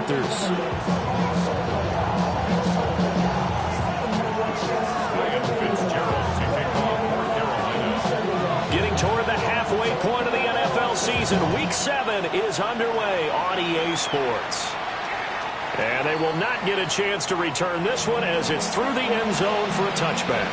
Panthers. Getting toward the halfway point of the NFL season. Week 7 is underway on EA Sports. And they will not get a chance to return this one as it's through the end zone for a touchback.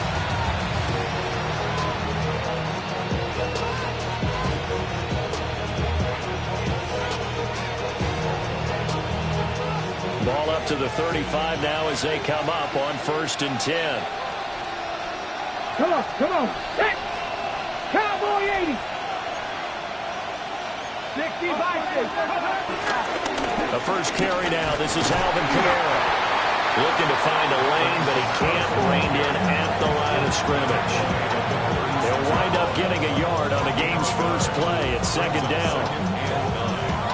Ball up to the 35 now as they come up on 1st and 10. Come on, come on. Hey. Cowboy 80. 65. The first carry now. This is Alvin Kamara. Looking to find a lane, but he can't rein in at the line of scrimmage. They'll wind up getting a yard on the game's first play at 2nd down.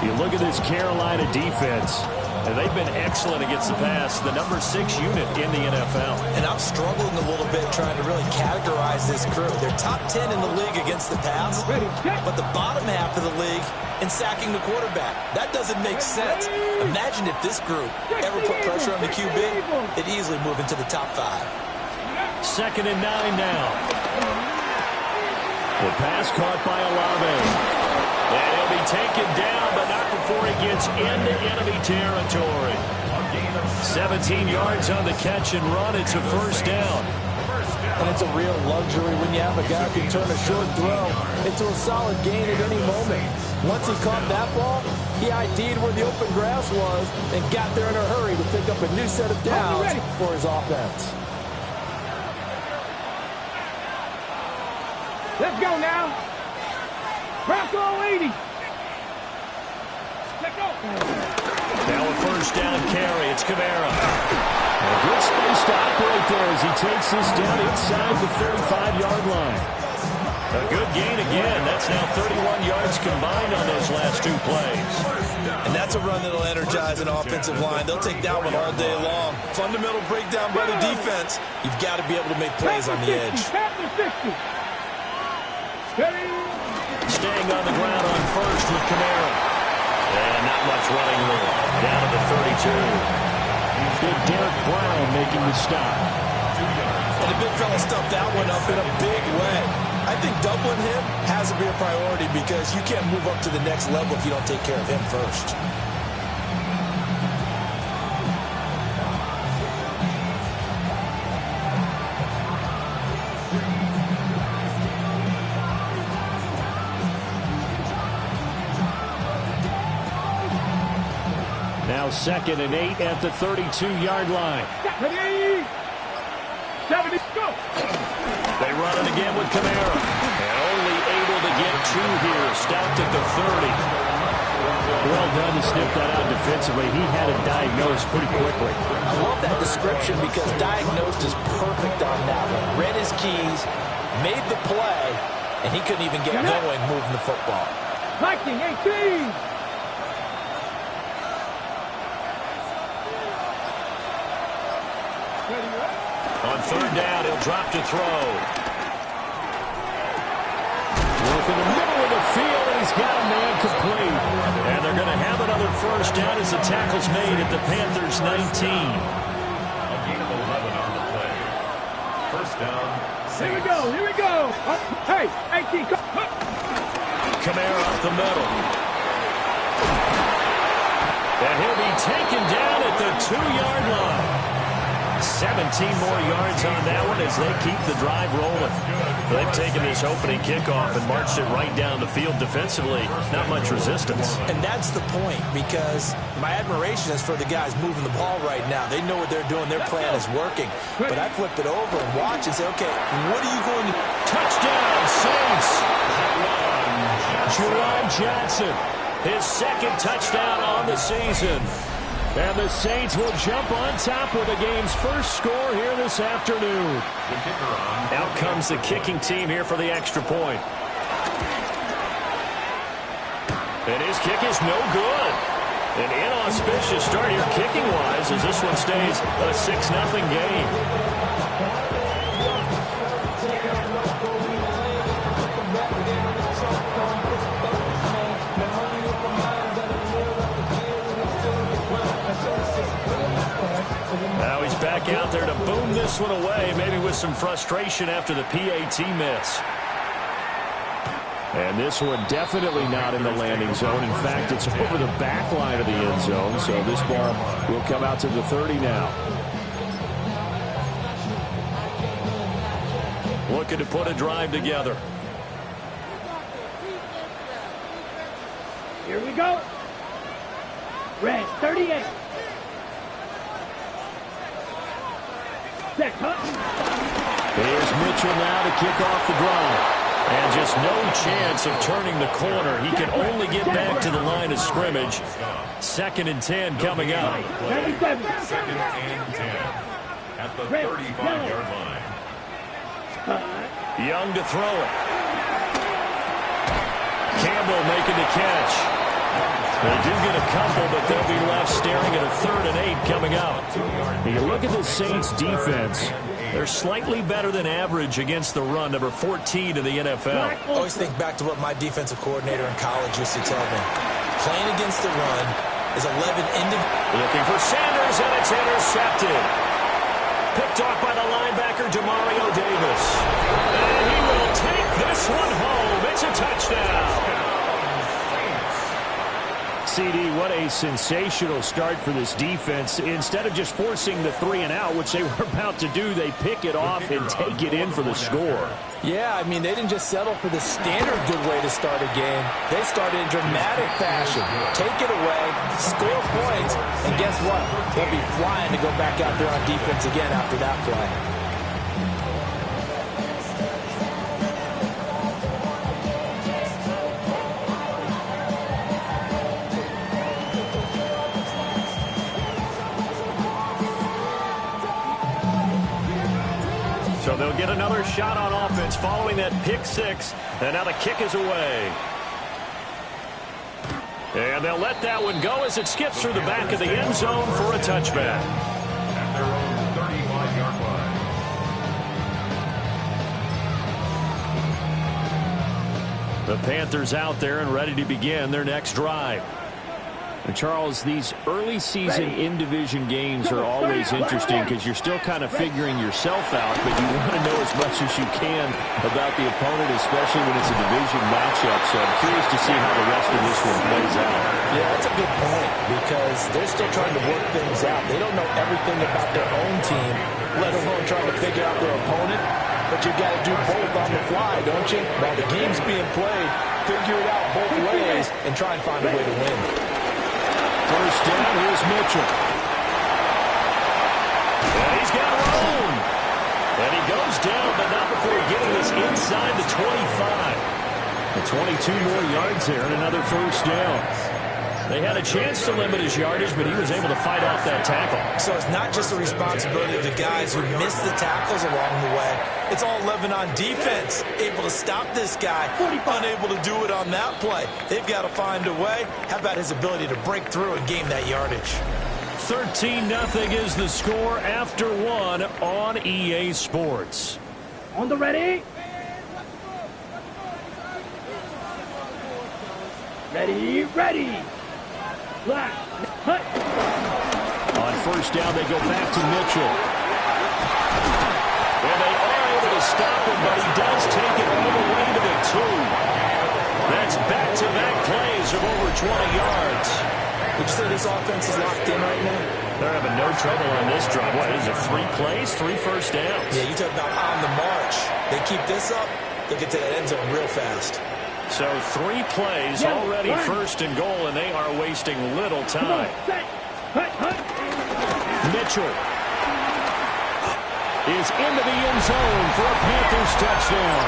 You look at this Carolina defense, and they've been excellent against the pass, the number 6 unit in the NFL. And I'm struggling a little bit trying to really categorize this crew. They're top 10 in the league against the pass, but the bottom half of the league in sacking the quarterback. That doesn't make sense. Imagine if this group ever put pressure on the QB, they'd easily move into the top 5. 2nd and 9 now. The pass caught by Olave. And he'll be taken down, but not before he gets into enemy territory. 17 yards on the catch and run. It's a 1st down. And it's a real luxury when you have a guy who can turn a short throw into a solid gain at any moment. Once he caught that ball, he ID'd where the open grass was and got there in a hurry to pick up a new set of downs for his offense. Let's go now. Bronco 80. Let's go. Now a 1st down carry. It's Kamara. A good space to operate there as he takes this down inside the 35-yard line. A good gain again. That's now 31 yards combined on those last 2 plays. And that's a run that'll energize an offensive line. They'll take that one all day long. Fundamental breakdown by the defense. You've got to be able to make plays on the edge. Staying on the ground on 1st with Kamara. And not much running room. Down to the 32. Big Derek Brown making the stop. And the big fella stuffed that one up in a big way. I think doubling him has to be a priority because you can't move up to the next level if you don't take care of him first. Now 2nd and 8 at the 32-yard line. 70, go. They run it again with Kamara. And only able to get 2 here. Stopped at the 30. Well done to sniff that out defensively. He had it diagnosed pretty quickly. I love that description because diagnosed is perfect on that one. Read his keys, made the play, and he couldn't even get going moving the football. Viking 18. On 3rd down, he'll drop to throw. Work in the middle of the field, and he's got a man complete. And they're going to have another 1st down as the tackle's made at the Panthers' 19. A gain of 11 on the play. 1st down. Here we go, here we go. Hey, 18, come. Kamara up the middle. And he'll be taken down at the 2-yard line. 17 more yards on that one as they keep the drive rolling. They've taken this opening kickoff and marched it right down the field defensively. Not much resistance. And that's the point because my admiration is for the guys moving the ball right now. They know what they're doing. Their plan is working. But I flip it over and watch and say, okay, what are you going to do? Touchdown, Saints. Juwan Johnson, his 2nd touchdown on the season. And the Saints will jump on top with the game's first score here this afternoon. Out comes the kicking team here for the extra point. And his kick is no good. An inauspicious start here kicking-wise as this one stays a 6-0 game. back out there to boom this one away, maybe with some frustration after the PAT miss. And this one definitely not in the landing zone. In fact, it's over the back line of the end zone, so this ball will come out to the 30 now. Looking to put a drive together. Here we go. Red 38. Set, Here's Mitchell now to kick off the drive. And just no chance of turning the corner. He can only get back to the line of scrimmage. 2nd and 10 coming up. 97. 2nd and 10 at the 35-yard line. Young to throw it. Campbell making the catch. They do get a couple, but they'll be left staring at a 3rd and 8 coming up. You look at the Saints defense. They're slightly better than average against the run, number 14 in the NFL. I always think back to what my defensive coordinator in college used to tell me. Playing against the run is 11 individual. Looking for Sanders, and it's intercepted. Picked off by the linebacker, Demario Davis. And he will take this one home. It's a touchdown. CD, what a sensational start for this defense. Instead of just forcing the 3 and out, which they were about to do, they pick it off and take it in for the score. Yeah, I mean, they didn't just settle for the standard good way to start a game. They started in dramatic fashion. Take it away, score points, and guess what? They'll be flying to go back out there on defense again after that play. So they'll get another shot on offense following that pick 6. And now the kick is away. And they'll let that one go as it skips through the back of the end zone for a touchback. At their own 35-yard line. The Panthers out there and ready to begin their next drive. And Charles, these early season in-division games are always interesting because you're still kind of figuring yourself out, but you want to know as much as you can about the opponent, especially when it's a division matchup. So I'm curious to see how the rest of this one plays out. Yeah, that's a good point because they're still trying to work things out. They don't know everything about their own team, let alone trying to figure out their opponent. But you got to do both on the fly, don't you? While the game's being played, figure it out both ways and try and find a way to win. First down, here's Mitchell. And he's got room. And he goes down, but not before getting this inside the 25. And 22 more yards there and another first down. They had a chance to limit his yardage, but he was able to fight off that tackle. So it's not just the responsibility of the guys who missed the tackles along the way. It's all 11 on defense. Able to stop this guy, unable to do it on that play. They've got to find a way. How about his ability to break through and gain that yardage? 13-0 is the score after 1 on EA Sports. On the ready. Ready, ready. Black. Hut. On first down, they go back to Mitchell. And they are able to stop him, but he does take it all the way to the 2. That's back-to-back plays of over 20 yards. Would you say this offense is locked in right now? They're having no trouble on this drive. What is it, 3 plays, 3 first downs? Yeah, you talk about on the march. They keep this up, they'll get to that end zone real fast. So 3 plays, already first and goal, and they are wasting little time. Mitchell is into the end zone for a Panthers touchdown.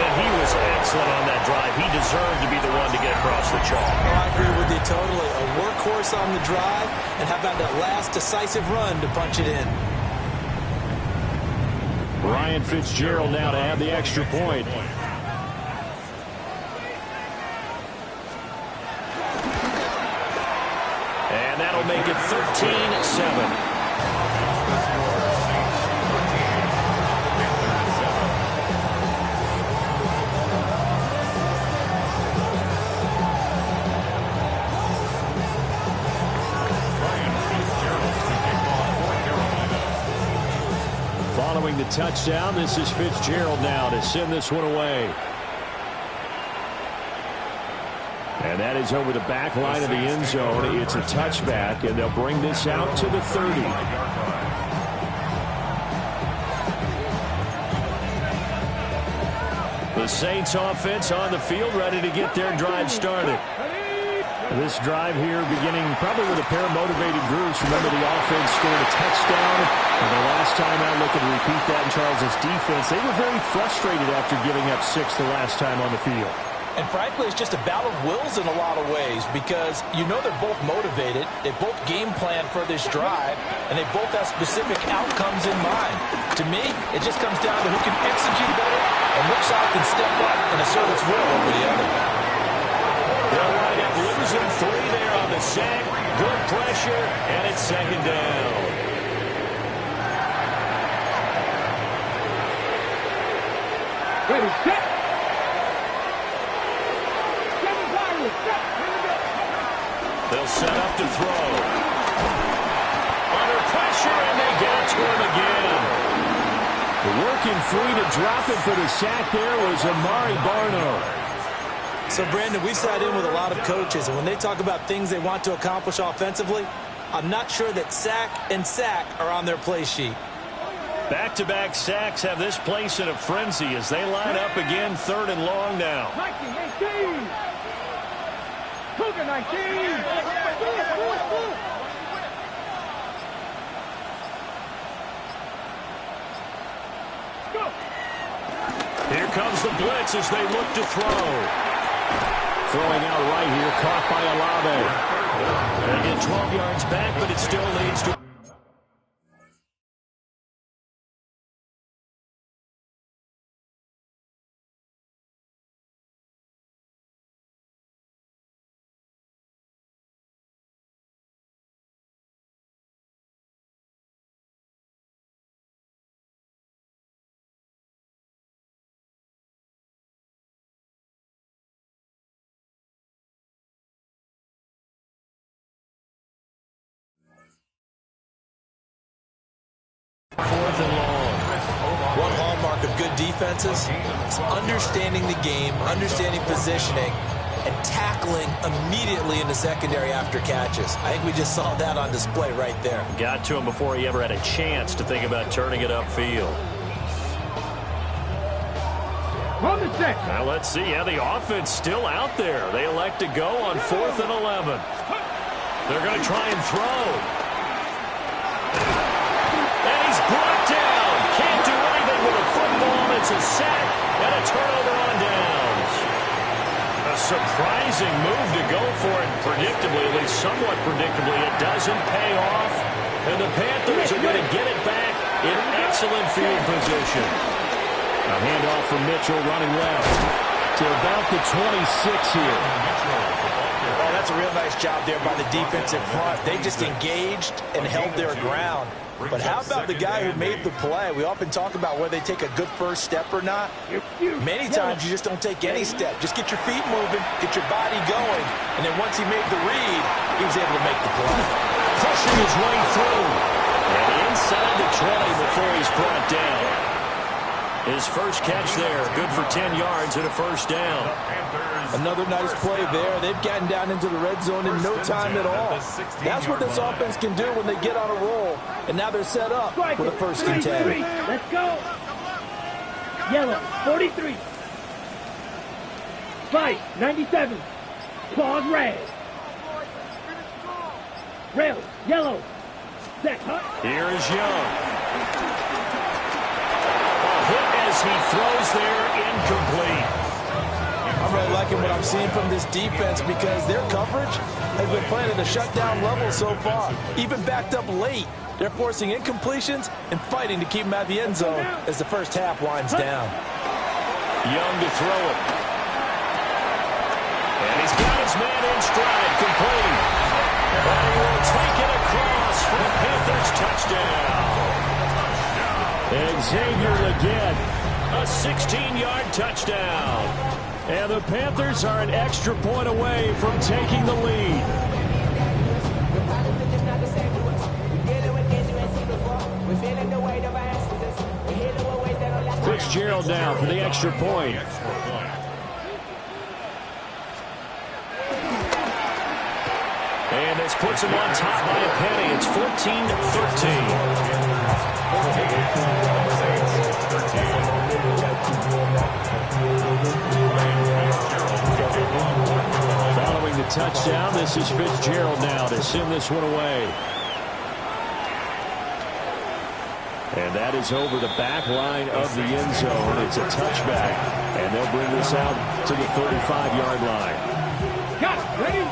And he was excellent on that drive. He deserved to be the one to get across the chalk. Oh, I agree with you totally. A workhorse on the drive, and how about that last decisive run to punch it in? Ryan Fitzgerald now to have the extra point. And that'll make it 13-7. scoring the touchdown. This is Fitzgerald now to send this one away. And that is over the back line of the end zone. It's a touchback, and they'll bring this out to the 30. The Saints offense on the field, ready to get their drive started. This drive here beginning probably with a pair of motivated groups. Remember, the offense scored a touchdown. And the last time out, looking to repeat that in Charles' defense, they were very frustrated after giving up 6 the last time on the field. And frankly, it's just a battle of wills in a lot of ways because you know they're both motivated. They both game plan for this drive, and they both have specific outcomes in mind. To me, it just comes down to who can execute better and which side can step up and assert its will over the other. They'll line up losing 3 there on the sack. Good pressure, and it's second down. Ready, set. They'll set up to throw. Under pressure, and they get to him again. Working free to drop it for the sack there was Amari Barno. So, Brandon, we sat in with a lot of coaches, and when they talk about things they want to accomplish offensively, I'm not sure that sack and sack are on their play sheet. Back-to-back sacks have this place in a frenzy as they line up again, 3rd and long now. 19, 19. Here comes the blitz as they look to throw. Throwing out right here, caught by Olave. They get 12 yards back, but it still leads to... One hallmark of good defenses is understanding the game, understanding positioning, and tackling immediately in the secondary after catches. I think we just saw that on display right there. Got to him before he ever had a chance to think about turning it upfield. On the set. Now let's see how the offense still out there. They elect to go on 4th and 11. They're going to try and throw. And he's brought down. Can't do anything with a football. It's a sack and a turnover on downs. A surprising move to go for it. Predictably, at least somewhat predictably, it doesn't pay off. And the Panthers are going to get it back in excellent field position. A handoff from Mitchell running left to about the 26 here. Oh, that's a real nice job there by the defensive front. They just engaged and held their ground. But how about the guy who made the play? We often talk about whether they take a good first step or not. Many times you just don't take any step. Just get your feet moving, get your body going, and then once he made the read, he was able to make the play. Pushing his way through. And inside the 20 before he's brought down. His first catch there, good for 10 yards and a first down. Another nice play there. They've gotten down into the red zone in no time at all. That's what this offense can do when they get on a roll. And now they're set up with a 1st and 10. Let's go. Yellow, 43. Fight, 97. Claws red. Rail, yellow. Set, hot. Here is Young. Hit as he throws there, incomplete. I'm really liking what I'm seeing from this defense because their coverage has been playing at a shutdown level so far. Even backed up late, they're forcing incompletions and fighting to keep them at the end zone as the first half winds down. Young to throw it. And he's got his man in stride, complete. And he will take it across for the Panthers touchdown. Xavier Legette, a 16-yard touchdown. And the Panthers are an extra point away from taking the lead. Fitzgerald now for the extra point. And this puts him on top by a penny. It's 14-13. Following the touchdown, this is Fitzgerald now to send this one away. And that is over the back line of the end zone. It's a touchback, and they'll bring this out to the 35-yard line.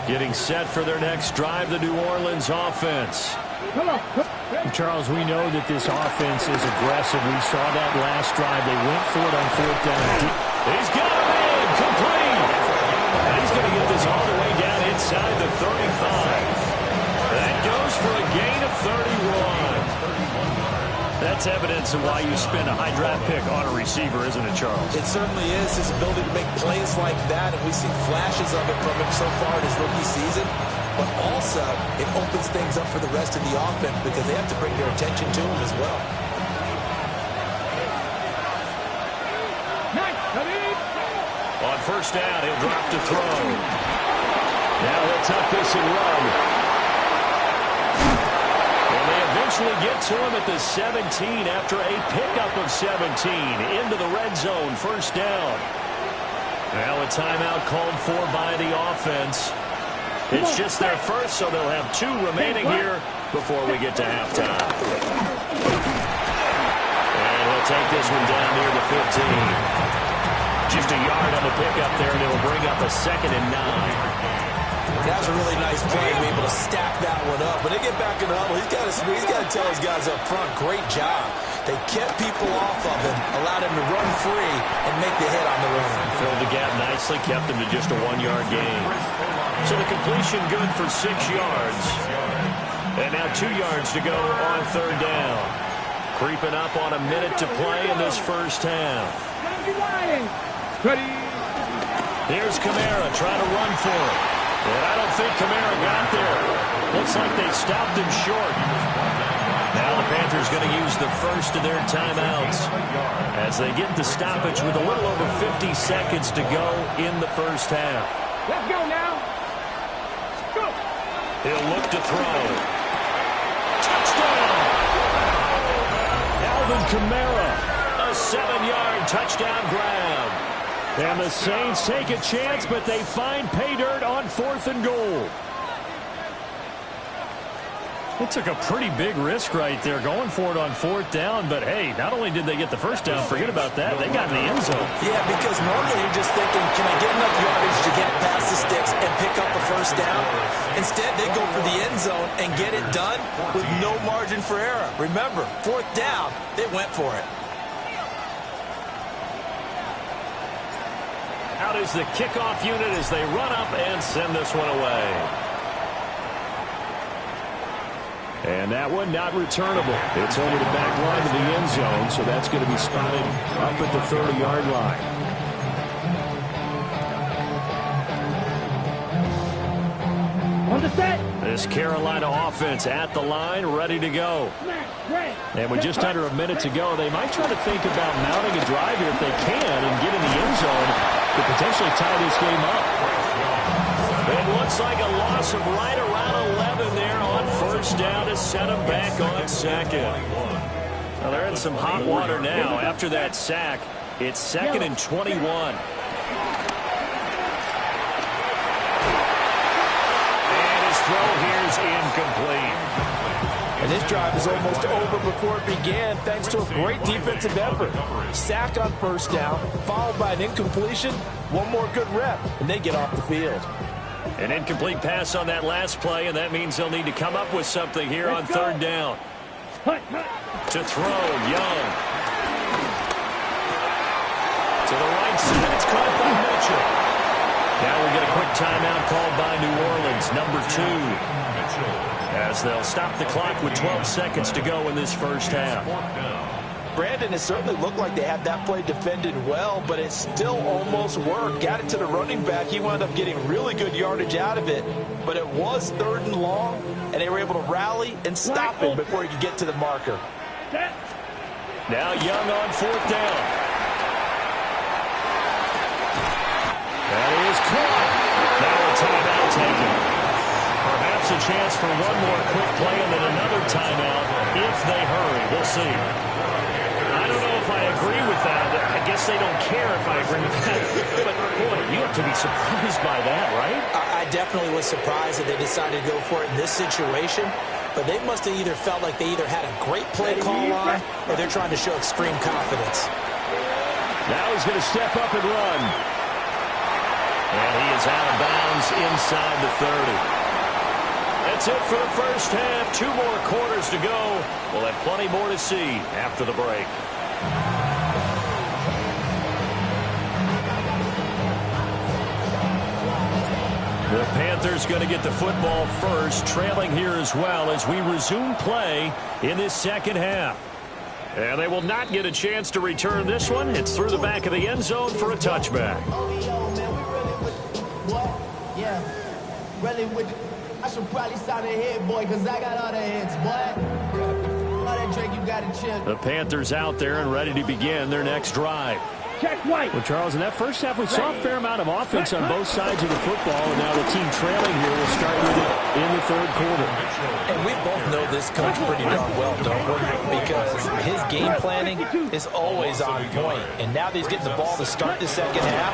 Getting set for their next drive, the New Orleans offense. Charles, we know that this offense is aggressive. We saw that last drive. They went for it on 4th down. He's got a man complete. And he's going to get this all the way down inside the 35. That goes for a gain of 31. That's evidence of why you spend a high draft pick on a receiver, isn't it, Charles? It certainly is. His ability to make plays like that, and we've seen flashes of it from him so far in his rookie season. But also, it opens things up for the rest of the offense because they have to bring their attention to him as well. On 1st down, he'll drop to throw. Now he'll tuck this and run. Eventually get to him at the 17 after a pickup of 17 into the red zone. 1st down. Now a timeout called for by the offense. It's just their first, so they'll have 2 remaining here before we get to halftime. And he'll take this one down near the 15. Just a yard on the pickup there, and it'll bring up a 2nd and 9. That was a really nice play to be able to stack that one up. When they get back in the huddle, he's got to tell his guys up front, great job. They kept people off of him, allowed him to run free and make the hit on the run. Filled the gap nicely, kept him to just a 1-yard gain. So the completion good for 6 yards. And now 2 yards to go on 3rd down. Creeping up on a minute to play in this first half. Here's Kamara trying to run for it. And I don't think Kamara got there. Looks like they stopped him short. Now the Panthers going to use the first of their timeouts as they get the stoppage with a little over 50 seconds to go in the first half. Let's go now. Go. He'll look to throw. Touchdown! Alvin Kamara, a 7-yard touchdown grab. And the Saints take a chance, but they find pay dirt on 4th and goal. They took a pretty big risk right there going for it on 4th down. But, hey, not only did they get the first down, forget about that, they got in the end zone. Yeah, because normally you're just thinking, can I get enough yardage to get past the sticks and pick up a 1st down? Instead, they go for the end zone and get it done with no margin for error. Remember, 4th down, they went for it. Out is the kickoff unit as they run up and send this one away. And that one not returnable. It's over the back line of the end zone, so that's going to be spotted up at the 30-yard line. On the set. This Carolina offense at the line, ready to go. And with just under a minute to go, they might try to think about mounting a drive here if they can and get in the end zone to potentially tie this game up. It looks like a loss of right around 11 there on 1st down to set them back on 2nd. Well, they're in some hot water now. After that sack, it's 2nd and 21. And his throw here is incomplete. And this drive is almost over before it began thanks to a great defensive effort. Sack on 1st down, followed by an incompletion, one more good rep, and they get off the field. An incomplete pass on that last play, and that means they'll need to come up with something here on 3rd down. To throw, Young. To the right side, it's caught by Mitchell. Now we get a quick timeout called by New Orleans, number 2. As they'll stop the clock with 12 seconds to go in this first half. Brandon, it certainly looked like they had that play defended well, but it still almost worked. Got it to the running back. He wound up getting really good yardage out of it, but it was 3rd and long, and they were able to rally and stop him before he could get to the marker. Now Young on 4th down. That is caught. Now a timeout taken. Perhaps a chance for one more quick play and then another timeout if they hurry. We'll see. I don't know if I agree with that. I guess they don't care if I agree with that. But, boy, you have to be surprised by that, right? I definitely was surprised that they decided to go for it in this situation. But they must have either felt like they either had a great play call on or they're trying to show extreme confidence. Now he's going to step up and run. And he is out of bounds inside the 30. That's it for the first half. 2 more quarters to go. We'll have plenty more to see after the break. The Panthers going to get the football first, trailing here as well as we resume play in this second half. And they will not get a chance to return this one. It's through the back of the end zone for a touchback. I should probably sign a hit, boy, because I got all the hits, boy. All that Drake, you got a chip. The Panthers out there and ready to begin their next drive. Well, Charles, in that first half, we saw a fair amount of offense on both sides of the football, and now the team trailing here will start with it in the third quarter. And we both know this coach pretty darn well, don't we? Because his game planning is always on point. And now that he's getting the ball to start the second half,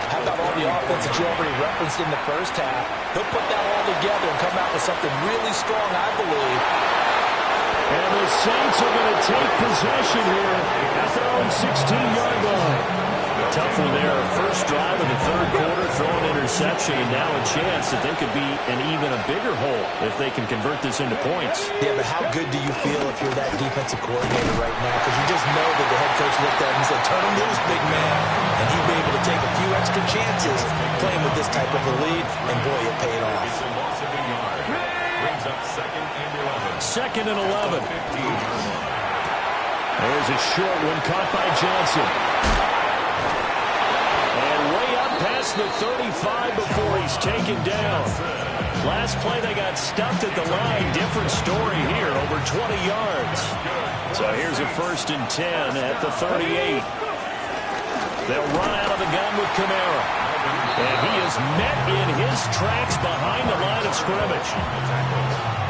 how about all the offense that you already referenced in the first half? He'll put that all together and come out with something really strong, I believe. And the Saints are going to take possession here at their own 16-yard line. Tough one there. First drive of the third quarter, throwing interception, and now a chance that they could be in even a bigger hole if they can convert this into points. Yeah, but how good do you feel if you're that defensive coordinator right now? Because you just know that the head coach looked at him and said, turn him loose, big man. And he'd be able to take a few extra chances playing with this type of a lead, and boy, it paid off. Brings up 2nd and 11. 2nd and 11. There's a short one caught by Johnson. And way up past the 35 before he's taken down. Last play they got stuffed at the line. Different story here, over 20 yards. So here's a 1st and 10 at the 38. They'll run out of the gun with Kamara. And he is met in his tracks behind the line of scrimmage.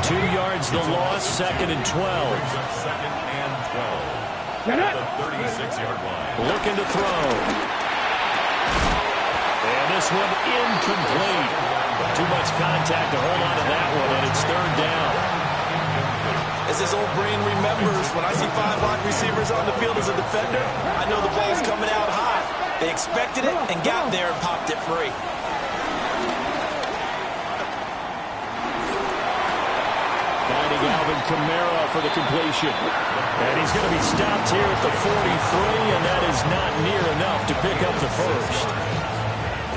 2 yards the loss, 2nd and 12. 2nd and 12. At the 36-yard line. Looking to throw. And this one incomplete. Too much contact to hold on to that one, and it's 3rd down. As his old brain remembers, when I see 5 wide receivers on the field as a defender, I know the ball's coming out high. They expected it and got there and popped it free. Finding Alvin Kamara for the completion. And he's going to be stopped here at the 43, and that is not near enough to pick up the first.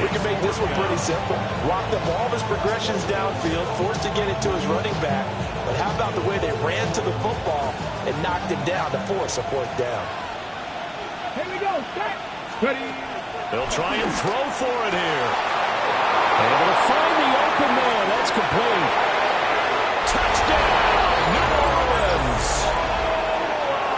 We can make this one pretty simple. Locked up all of his progressions downfield, forced to get it to his running back. But how about the way they ran to the football and knocked him down to force a 4th down? Here we go. Ready. They'll try and throw for it here. Able to find the open man. That's complete. Touchdown, New Orleans.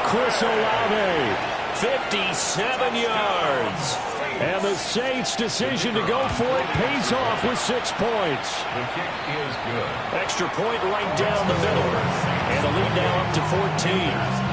Chris Olave, 57 yards. And the Saints' decision to go for it pays off with 6 points. The kick is good. Extra point right down the middle. And the lead now up to 14.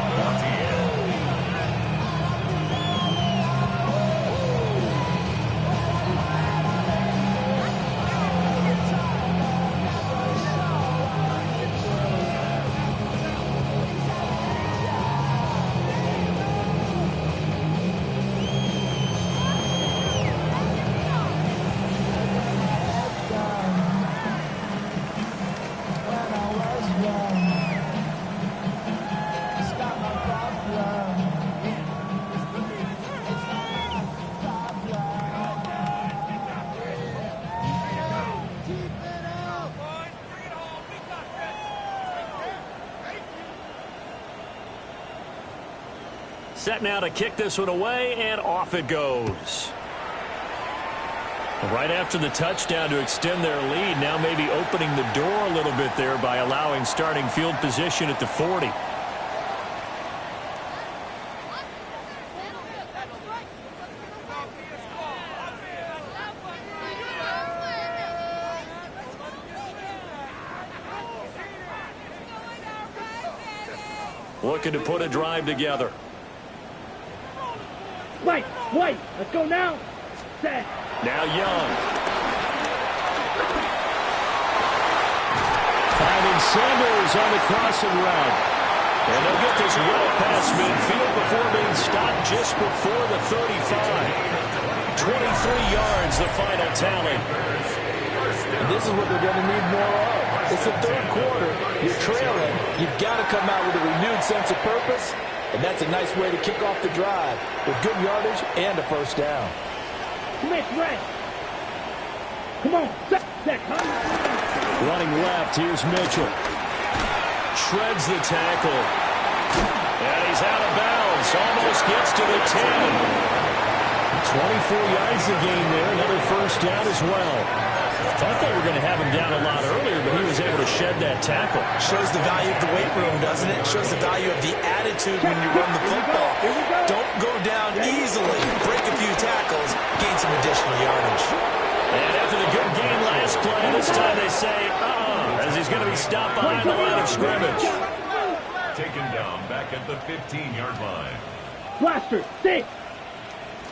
Set now to kick this one away, and off it goes. Right after the touchdown to extend their lead, now maybe opening the door a little bit there by allowing starting field position at the 40. looking to put a drive together. Wait, let's go now. Set. Now Young. Finding Sanders on the crossing route. And they'll get this well past midfield before being stopped just before the 35. 23 yards, the final tally. And this is what they're going to need more of. It's the third quarter. You're trailing. You've got to come out with a renewed sense of purpose. And that's a nice way to kick off the drive with good yardage and a first down. Smith, red. Come on, set. Running left, here's Mitchell. Shreds the tackle. And he's out of bounds. Almost gets to the 10. 24 yards a gain there. Another first down as well. Thought they were going to have him down a lot earlier, but he was able to shed that tackle. Shows the value of the weight room, doesn't it? Shows the value of the attitude when you run the football. Don't go down easily. Break a few tackles. Gain some additional yardage. And after the good game last play, this time they say, as he's going to be stopped behind the line of scrimmage. Taken down back at the 15-yard line. Blaster, six.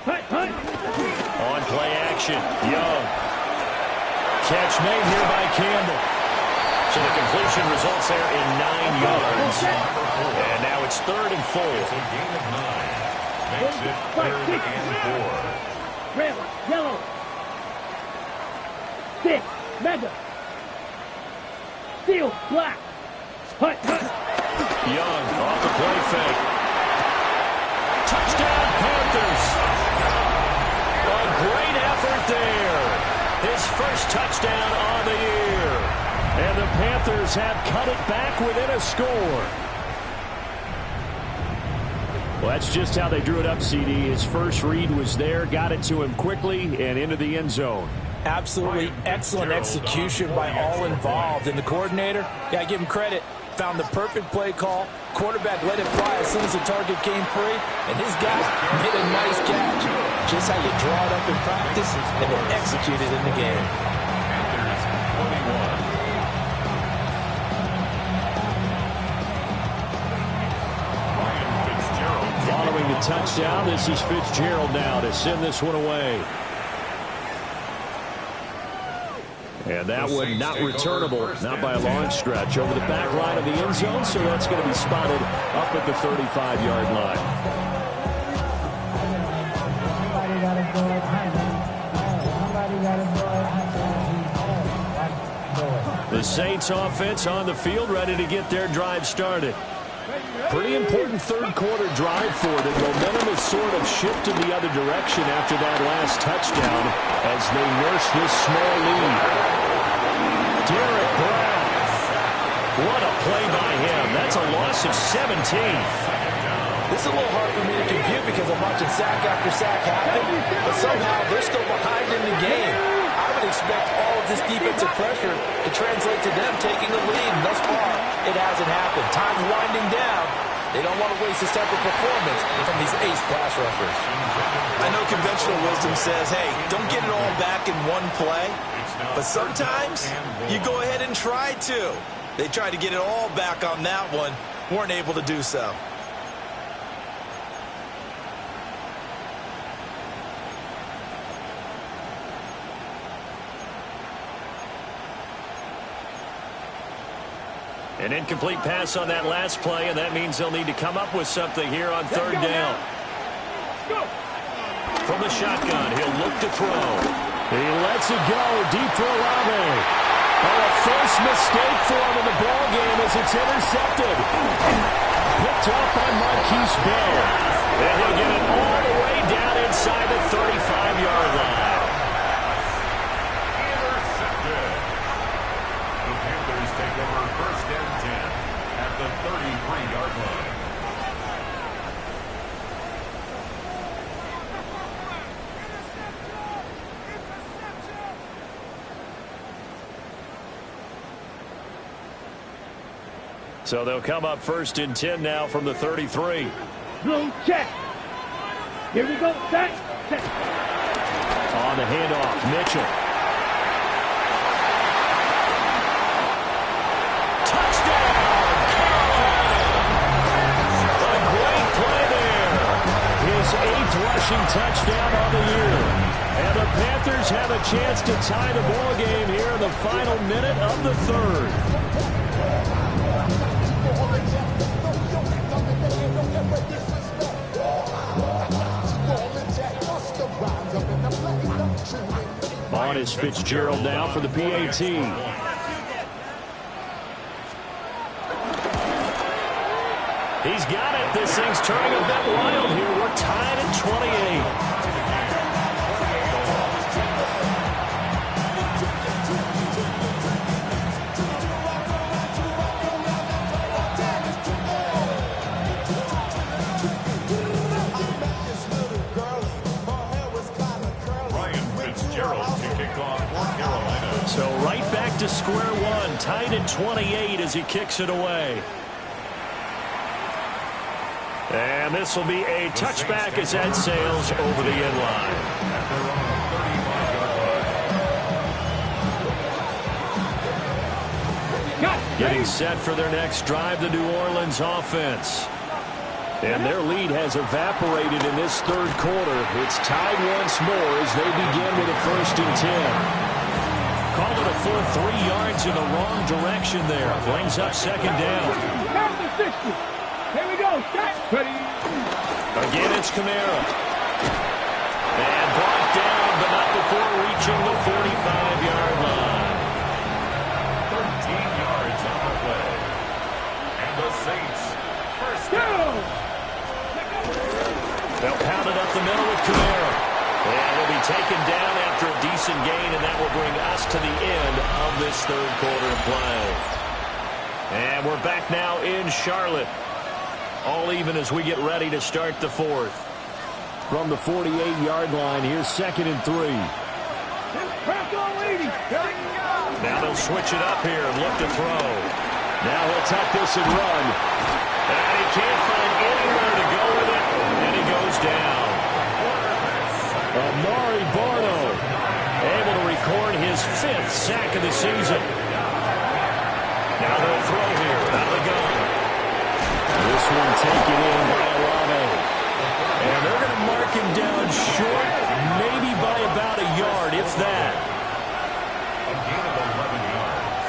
Hut. On play action, Young. Catch made here by Campbell. So the completion results there in 9 yards. And now it's 3rd and 4. It's a gain of 9. Makes it 3rd and 4. Red, yellow. Six, mega. Steel, black. Hut. Young off the play fake. Touchdown, Panthers. A great effort there. His first touchdown on the year. And the Panthers have cut it back within a score. Well, that's just how they drew it up, CD. His first read was there, got it to him quickly, and into the end zone. Absolutely excellent execution by all involved. And the coordinator, yeah, I give him credit, found the perfect play call. Quarterback let it fly as soon as the target came free. And his guy made a nice catch. Just how you draw it up in practice and then execute it in the game. Panthers 21. Following the touchdown, this is Fitzgerald now to send this one away. And that one not returnable, not by a long stretch, over the back line of the end zone, so that's going to be spotted up at the 35-yard line. The Saints offense on the field, ready to get their drive started. Pretty important third quarter drive for them. Momentum has sort of shifted the other direction after that last touchdown as they nurse this small lead. Derek Brown. What a play by him. That's a loss of 17. This is a little hard for me to compute because I'm watching sack after sack happen, but somehow they're still behind in the game. I would expect all of this defensive pressure to translate to them taking the lead, and thus far, it hasn't happened. Time's winding down. They don't want to waste this type of performance from these ace pass rushers. I know conventional wisdom says, hey, don't get it all back in one play, but sometimes you go ahead and try to. They tried to get it all back on that one, weren't able to do so. An incomplete pass on that last play, and that means they'll need to come up with something here on 3rd down. From the shotgun, he'll look to throw. He lets it go deep for Olave. Oh, a first mistake for him in the ball game as it's intercepted. Picked up by Marquise Bell. And he'll get it all the way down inside the 35-yard line. Take over 1st and 10 at the 33-yard line. So they'll come up 1st and 10 now from the 33. Blue check. Here we go. Set. On the handoff, Mitchell. rushing touchdown on the year. And the Panthers have a chance to tie the ball game here in the final minute of the third. On is Fitzgerald now for the PAT. He's got it. This thing's turning a bit wild here. We're tied at 28. So right back to square one, tied at 28 as he kicks it away. And this will be a touchback as that sails over the end line. Getting set for their next drive, the New Orleans offense. And their lead has evaporated in this third quarter. It's tied once more as they begin with a 1st and 10. Call it a full 3 yards in the wrong direction there. Brings up 2nd down. Here we go. Again, it's Kamara. And brought down, but not before reaching the 45-yard line. 13 yards on the play. And the Saints, 1st down. They'll pound it up the middle with Kamara. And he'll be taken down after a decent gain, and that will bring us to the end of this third quarter of play. And we're back now in Charlotte. All even as we get ready to start the 4th. From the 48-yard line, here's 2nd and 3. Now they'll switch it up here and look to throw. Now he'll tuck this and run. And he can't find anywhere to go with it, and he goes down. Amari Barno able to record his 5th sack of the season. Now they'll throw here out of the gun. This one taken in by Olave. And they're going to mark him down short, maybe by about a yard, if that. A gain of 11 yards.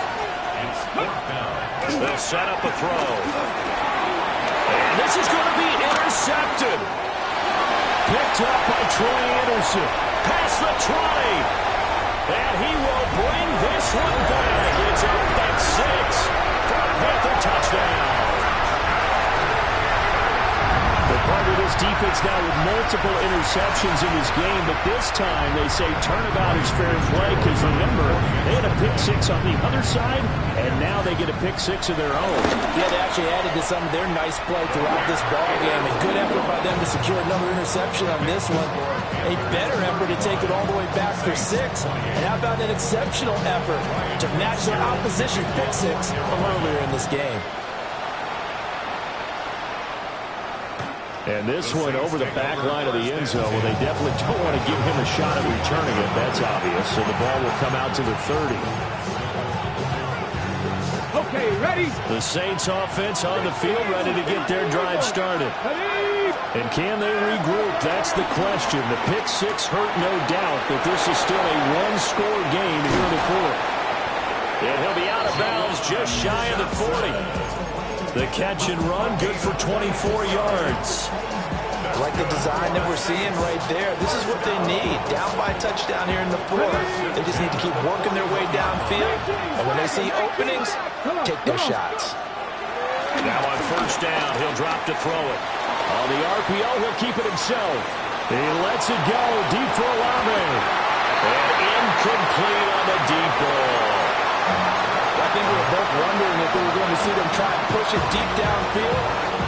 It's 4th down. They'll set up a throw. And this is going to be intercepted. Picked up by Troy Anderson. Past the 20. And he will bring this one back. It's a pick 6 for a Panther touchdown. They're part of this defense now with multiple interceptions in this game, but this time they say turnabout is fair play because, remember, they had a pick 6 on the other side, and now they get a pick 6 of their own. Yeah, they actually added to some of their nice play throughout this ball game. A good effort by them to secure another interception on this one. A better effort to take it all the way back for 6. And how about an exceptional effort to match their opposition's pick 6 from earlier in this game. And this one over the back line of the end zone. Well, they definitely don't want to give him a shot at returning it. That's obvious. So the ball will come out to the 30. Okay, ready? The Saints offense on the field, ready to get their drive started. And can they regroup? That's the question. The pick 6 hurt, no doubt, but this is still a one-score game here in the 4th. And he'll be out of bounds just shy of the 40. The catch and run, good for 24 yards. I like the design that we're seeing right there. This is what they need. Down by a touchdown here in the 4th. They just need to keep working their way downfield. And when they see openings, take their shots. Now on 1st down, he'll drop to throw it. On the RPO, he'll keep it himself. He lets it go deep for Olave. And incomplete on the deep ball. I think we were both wondering if we were going to see them try and push it deep downfield,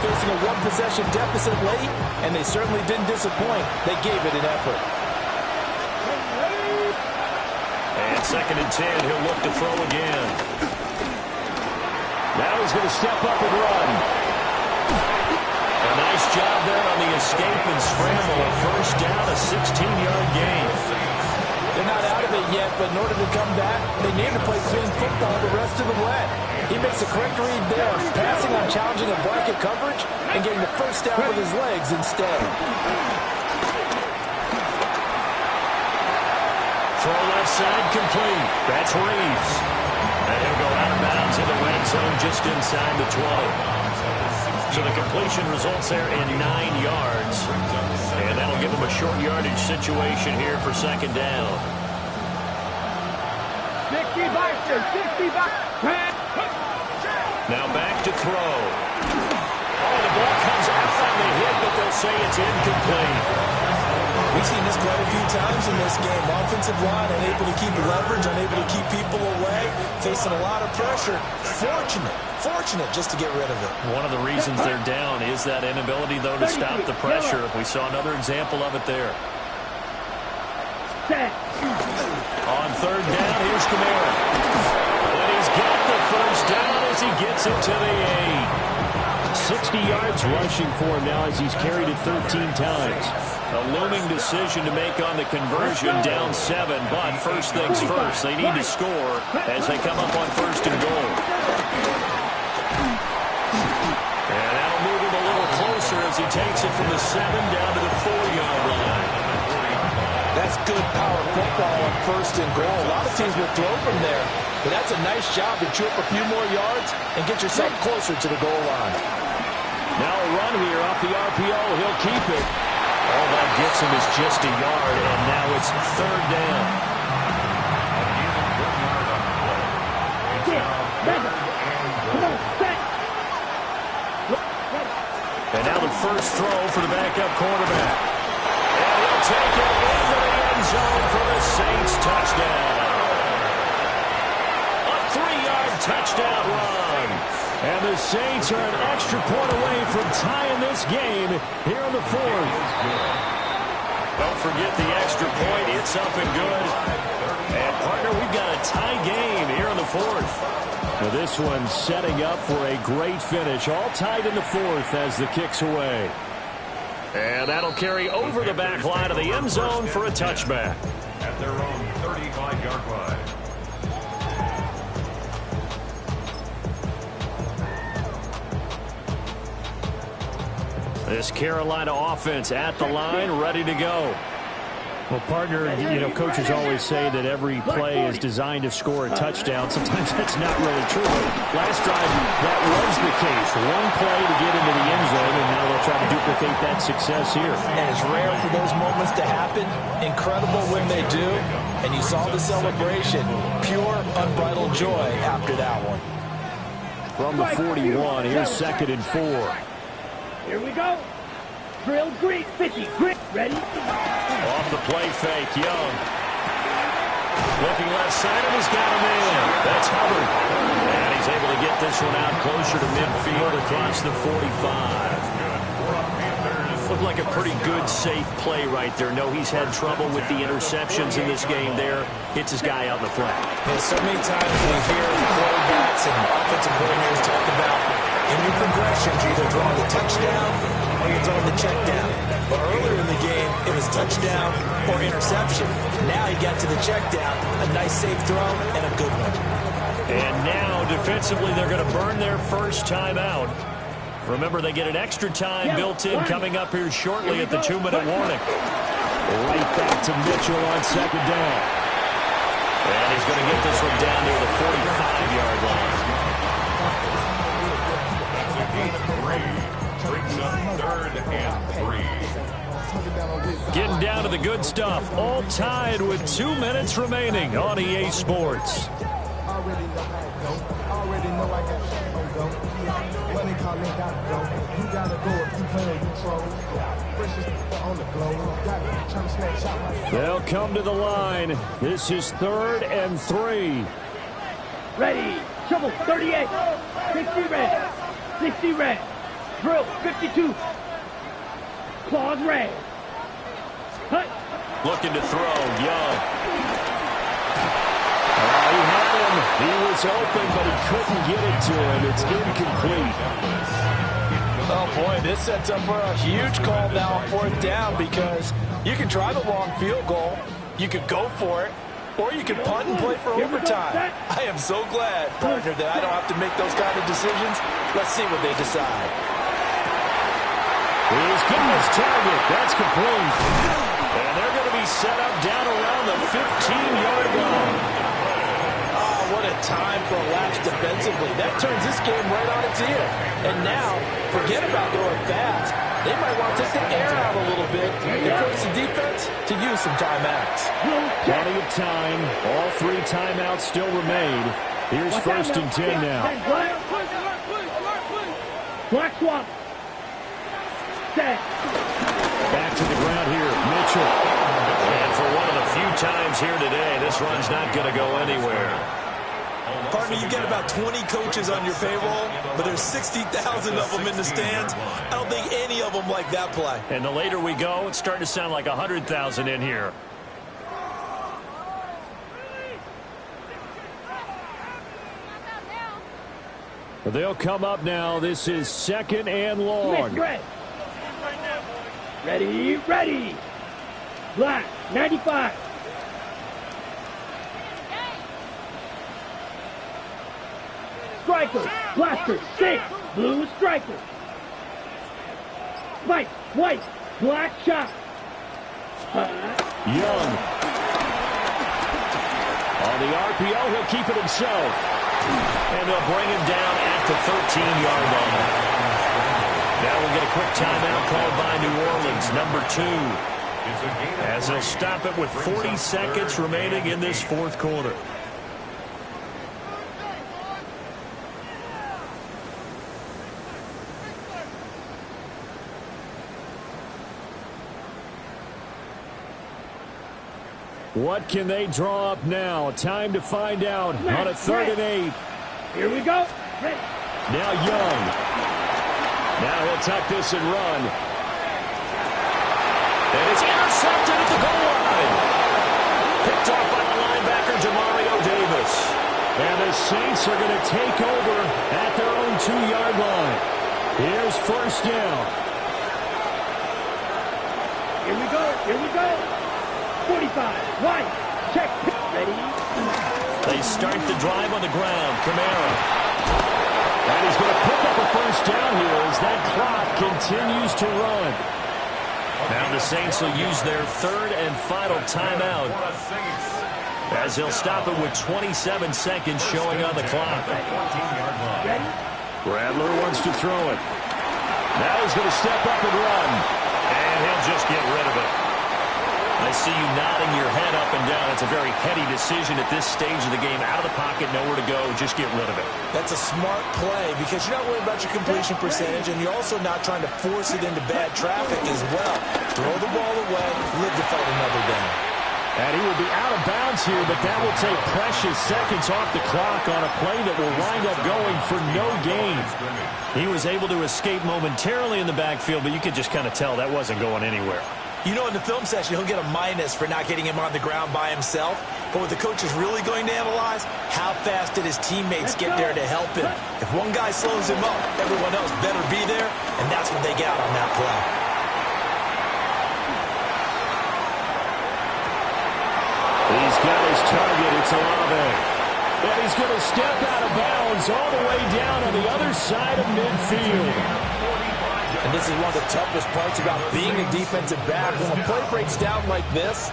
facing a one-possession deficit late, and they certainly didn't disappoint. They gave it an effort. And 2nd and 10, he'll look to throw again. Now he's going to step up and run. A nice job there on the escape and scramble. A 1st down, a 16-yard gain. They're not out of it yet, but in order to come back, they need to play clean football the rest of the way. He makes a correct read there, passing on challenging a blanket coverage and getting the 1st down with his legs instead. Throw left side complete. That's Reeves. And he'll go out of bounds in the red zone just inside the 20. So the completion results there in 9 yards. And that'll give him a short yardage situation here for second down. 60 boxers, 60 boxers. Now back to throw. Oh, the ball comes out on the hit, but they'll say it's incomplete. We've seen this quite a few times in this game. Offensive line unable to keep leverage, unable to keep people away, facing a lot of pressure. Fortunate just to get rid of it. One of the reasons they're down is that inability, though, to stop the pressure. We saw another example of it there. On third down, here's Kamara. And he's got the first down as he gets it to the 8. 60 yards rushing for him now as he's carried it 13 times. A looming decision to make on the conversion, down 7. But first things first, they need to score as they come up on first and goal. And that'll move him a little closer as he takes it from the 7 down to the 4-yard line. That's good power football on first and goal. A lot of teams will throw from there. But that's a nice job to chew up a few more yards and get yourself closer to the goal line. Now a run here off the RPO. He'll keep it. All that gets him is just a yard, and now it's third down. And now the first throw for the backup quarterback. And he'll take it into the end zone for the Saints touchdown. A 3-yard touchdown run. And the Saints are an extra point away from tying this game here in the 4th. Don't forget the extra point. It's up and good. And, partner, we've got a tie game here in the 4th. Now this one setting up for a great finish. All tied in the 4th as the kick's away. And that'll carry over the back line of the end zone for a touchback. At their own 35-yard line. This Carolina offense at the line, ready to go. Well, partner, coaches always say that every play is designed to score a touchdown. Sometimes that's not really true. But last drive, that was the case. One play to get into the end zone, and now they'll try to duplicate that success here. And it's rare for those moments to happen. Incredible when they do. And you saw the celebration. Pure, unbridled joy after that one. From the 41, here's 2nd and 4. Here we go. Drill, grit, 50, grit, ready? Off the play fake, Young. Looking left side, and he's got him in. That's Hubbard. And he's able to get this one out closer to midfield across the 45. Looked like a pretty good, safe play right there. No, he's had trouble with the interceptions in this game there. Hits his guy out in the flat. And so many times we hear quarterbacks and offensive coordinators talk about in your progressions, you're either throwing the touchdown or you're throwing the check down. But earlier in the game, it was touchdown or interception. Now he got to the check down, a nice safe throw, and a good one. And now, defensively, they're going to burn their first time out. Remember, they get an extra time built in coming up here shortly at the 2-minute warning. Right back to Mitchell on second down. And he's going to get this one down near the 45-yard line. Brings up 3rd and 3. Getting down to the good stuff. All tied with 2 minutes remaining on EA Sports. They'll come to the line. This is 3rd and 3. Ready. Trouble, 38. 60 red. 60 red. Drill, 52. Claws red. Hut. Looking to throw, Young. He had him. He was open, but he couldn't get it to him. It's incomplete. Oh, boy, this sets up for a huge call now on 4th down because you can try the long field goal, you could go for it, or you can punt and play for overtime. I am so glad, partner, that I don't have to make those kind of decisions. Let's see what they decide. He's getting his target. That's complete. And they're going to be be set up down around the 15-yard line. Oh, what a time for a lapse defensively. That turns this game right on its ear. And now, forget about going fast. They might want to take the air out a little bit and force the defense to use some timeouts. Plenty of time. All 3 timeouts still remain. Here's 1st and 10 now. Black swap. Set. Back to the ground here, Mitchell. And for one of the few times here today, this run's not going to go anywhere. Partner, you get about 20 coaches on your payroll, but there's 60,000 of them in the stands. I don't think any of them like that play. And the later we go, it's starting to sound like 100,000 in here. They'll come up now. This is 2nd and long. Ready, ready. Black, 95. Striker, blaster, 6. Blue striker. White, white, black shot. Young. On the RPO, he'll keep it himself. And they'll bring him down at the 13-yard line. Now we'll get a quick timeout called by New Orleans, number 2. As they'll stop it with 40 seconds remaining in this 4th quarter. What can they draw up now? Time to find out on a 3rd and 8. Here we go. Ready. Now Young. Now he'll tuck this and run. And it's intercepted at the goal line. Picked off by the linebacker, Demario Davis. And the Saints are going to take over at their own 2-yard line. Here's 1st down. Here we go. Here we go. 45. White. Check. Ready. They start the drive on the ground. Kamara. And he's going to pick up a 1st down here as that clock continues to run. Now the Saints will use their 3rd and final timeout as they'll stop it with 27 seconds showing on the clock. Bradler wants to throw it. Now he's going to step up and run. And he'll just get rid of it. I see you nodding your head up and down. It's a very heady decision at this stage of the game. Out of the pocket, nowhere to go. Just get rid of it. That's a smart play because you're not worried about your completion percentage, and you're also not trying to force it into bad traffic as well. Throw the ball away, live to fight another down. And he will be out of bounds here, but that will take precious seconds off the clock on a play that will wind up going for no gain. He was able to escape momentarily in the backfield, but you could just kind of tell that wasn't going anywhere. You know, in the film session, he'll get a minus for not getting him on the ground by himself. But what the coach is really going to analyze, how fast did his teammates get there to help him? If one guy slows him up, everyone else better be there, and that's what they got on that play. He's got his target. It's Olave. And he's going to step out of bounds all the way down on the other side of midfield. And this is one of the toughest parts about being a defensive back. When a play breaks down like this,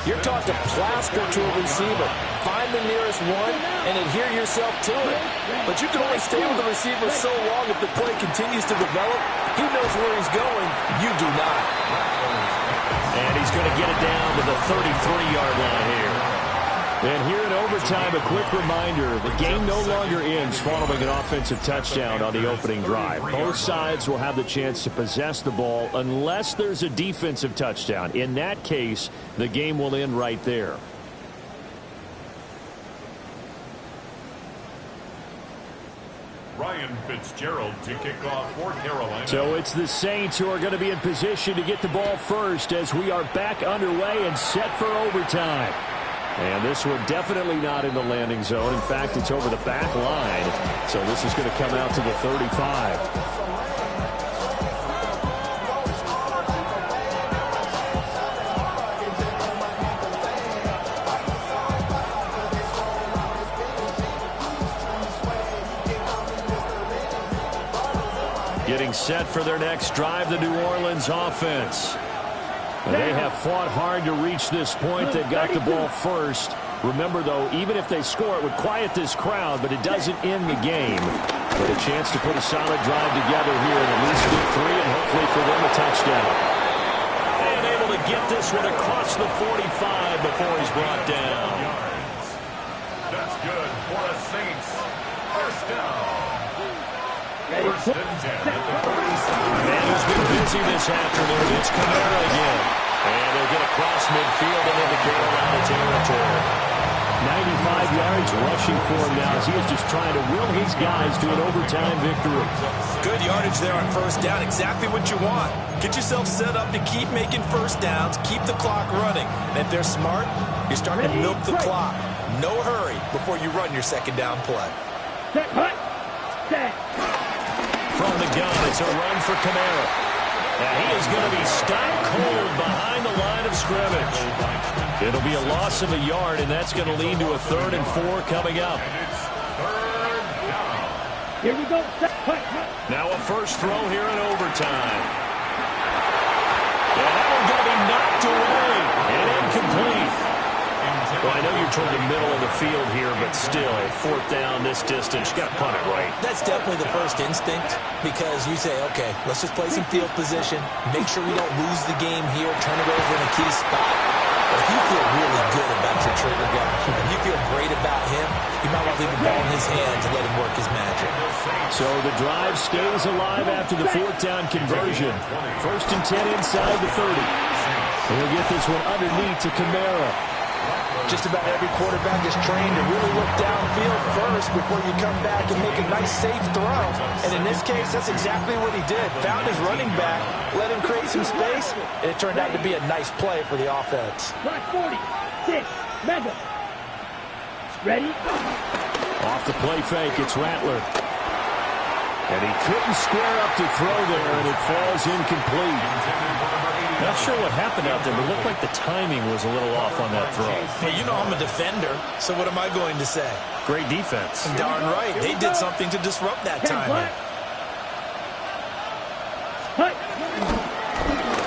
you're taught to plaster to a receiver. Find the nearest one and adhere yourself to it. But you can only stay with the receiver so long if the play continues to develop. He knows where he's going. You do not. And he's going to get it down to the 33-yard line here. And here in overtime, a quick reminder, the game no longer ends following an offensive touchdown on the opening drive. Both sides will have the chance to possess the ball unless there's a defensive touchdown. In that case, the game will end right there. Ryan Fitzgerald to kick off for Carolina. So it's the Saints who are going to be in position to get the ball first as we are back underway and set for overtime. And this one definitely not in the landing zone. In fact, it's over the back line. So this is going to come out to the 35. Getting set for their next drive, the New Orleans offense. They have fought hard to reach this point. They've got the ball first. Remember, though, even if they score, it would quiet this crowd, but it doesn't end the game. But a chance to put a solid drive together here and at least get 3 and hopefully for them a touchdown. And able to get this one across the 45 before he's brought down. That's good for a Saints. First down. First and 10 at the 47. Man who's been busy this afternoon. It's Kamara again. And they'll get across midfield and into Carolina territory. 95 yards rushing for him now as he is just trying to will his guys to an overtime victory. Good yardage there on first down. Exactly what you want. Get yourself set up to keep making first downs, keep the clock running. And if they're smart, you're starting to milk the clock. No hurry before you run your second down play. From the gun, it's a run for Kamara. Now he is going to be stopped cold behind the line of scrimmage. It'll be a loss of a yard, and that's going to lead to a 3rd and 4 coming up. Here we go. Now a first throw here in overtime. And that one's going to be knocked away and incomplete. Well, I know you're toward the middle of the field here, but still, 4th down this distance, you got to punt it right. That's definitely the first instinct because you say, okay, let's just play some field position, make sure we don't lose the game here, turn it over in a key spot. But if you feel really good about your trigger guy, if you feel great about him, you might want to leave the ball in his hands and let him work his magic. So the drive stays alive after the 4th down conversion. 1st and 10 inside the 30. We'll get this one underneath to Kamara. Just about every quarterback is trained to really look downfield first before you come back and make a nice, safe throw. And in this case, that's exactly what he did. Found his running back, let him create some space, and it turned out to be a nice play for the offense. 46, mega. Ready? Off the play fake, it's Rattler. And he couldn't square up to throw there, and it falls incomplete. Not sure what happened out there, but it looked like the timing was a little off on that throw. Hey, you know I'm a defender, so what am I going to say? Great defense. Darn right. They did something to disrupt that timing.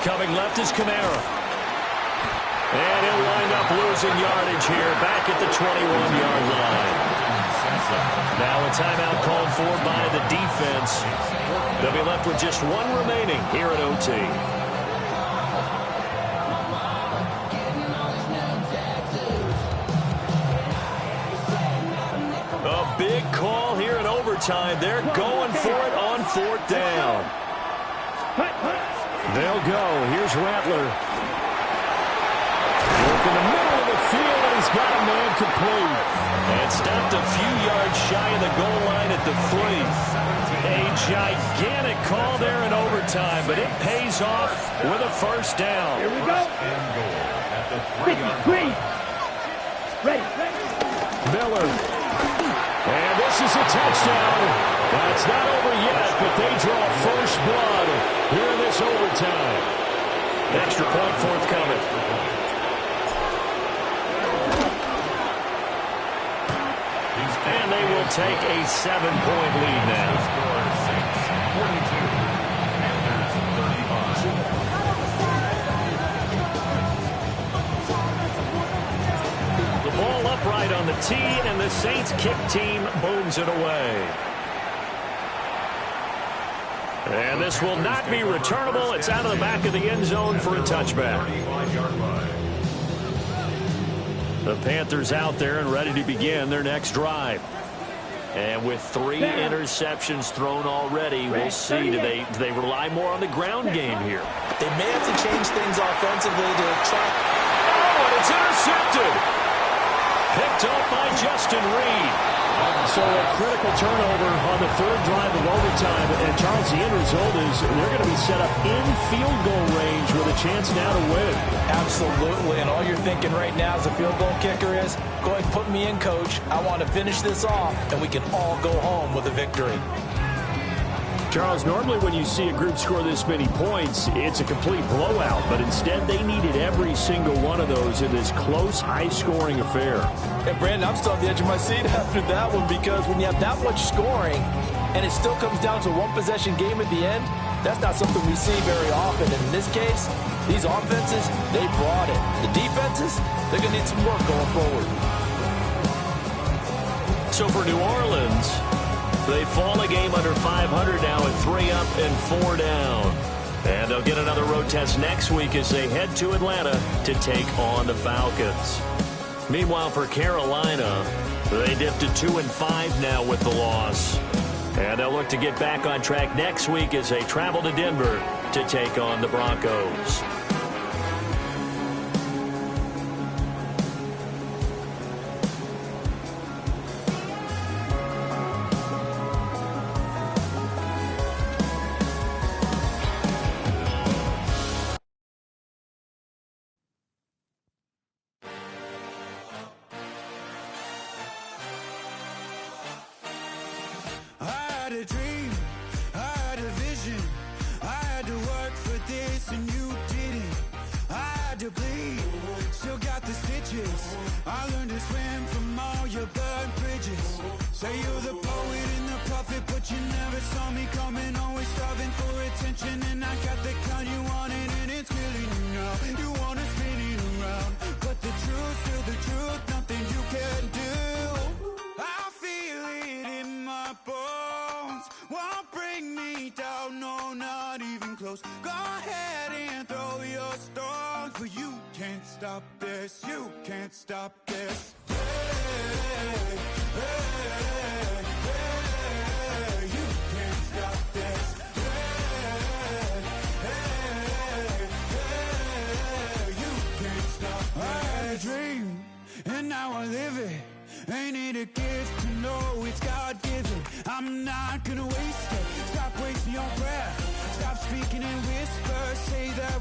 Coming left is Kamara. And he'll wind up losing yardage here back at the 21-yard line. Now a timeout called for by the defense. They'll be left with just 1 remaining here at OT. A big call here in overtime. They're going for it on 4th down. They'll go. Here's Rattler. Look in the middle of the field, and he's got a man complete. And stopped a few yards shy of the goal line at the 3. A gigantic call there in overtime, but it pays off with a first down. Here we go. 53. Ready. Miller. And this is a touchdown. That's not over yet, but they draw first blood here in this overtime. Extra point forthcoming. And they will take a 7-point lead now. The ball upright on the tee, and the Saints kick team booms it away. And this will not be returnable. It's out of the back of the end zone for a touchback. The Panthers out there and ready to begin their next drive. And with 3 interceptions thrown already, we'll see. Do they rely more on the ground game here? They may have to change things offensively to try. Oh, and it's intercepted. Picked off by Justin Reed. So a critical turnover on the 3rd drive of overtime. And Charles, the end result is they're going to be set up in field goal range with a chance now to win. Absolutely, and all you're thinking right now as a field goal kicker is, go ahead and put me in, coach. I want to finish this off, and we can all go home with a victory. Charles, normally when you see a group score this many points, it's a complete blowout. But instead, they needed every single one of those in this close, high-scoring affair. And, Brandon, I'm still on the edge of my seat after that one because when you have that much scoring and it still comes down to one-possession game at the end, that's not something we see very often. And in this case, these offenses, they brought it. The defenses, they're going to need some work going forward. So for New Orleans, they fall a game under 500 now at 3 up and 4 down. And they'll get another road test next week as they head to Atlanta to take on the Falcons. Meanwhile, for Carolina, they dipped to 2-5 now with the loss. And they'll look to get back on track next week as they travel to Denver to take on the Broncos. I learned to swim from all your burnt bridges. Say you're the poet and the prophet, but you never saw me coming. Always starving for attention, and I got the kind you wanted, and it's killing you now. You wanna spin it around, but the truth's still the truth. Nothing you can do. I feel it in my bones. Won't bring me down, no, not even close. Go ahead and throw your stones, but you can't stop this. You can't stop this. Hey, hey, hey, you can't stop this. Hey, hey, hey, you can't stop this. I had a dream, and now I live it. Ain't it a gift to know it's God-given? I'm not gonna waste it. Stop wasting your breath. Stop speaking in whispers. Say that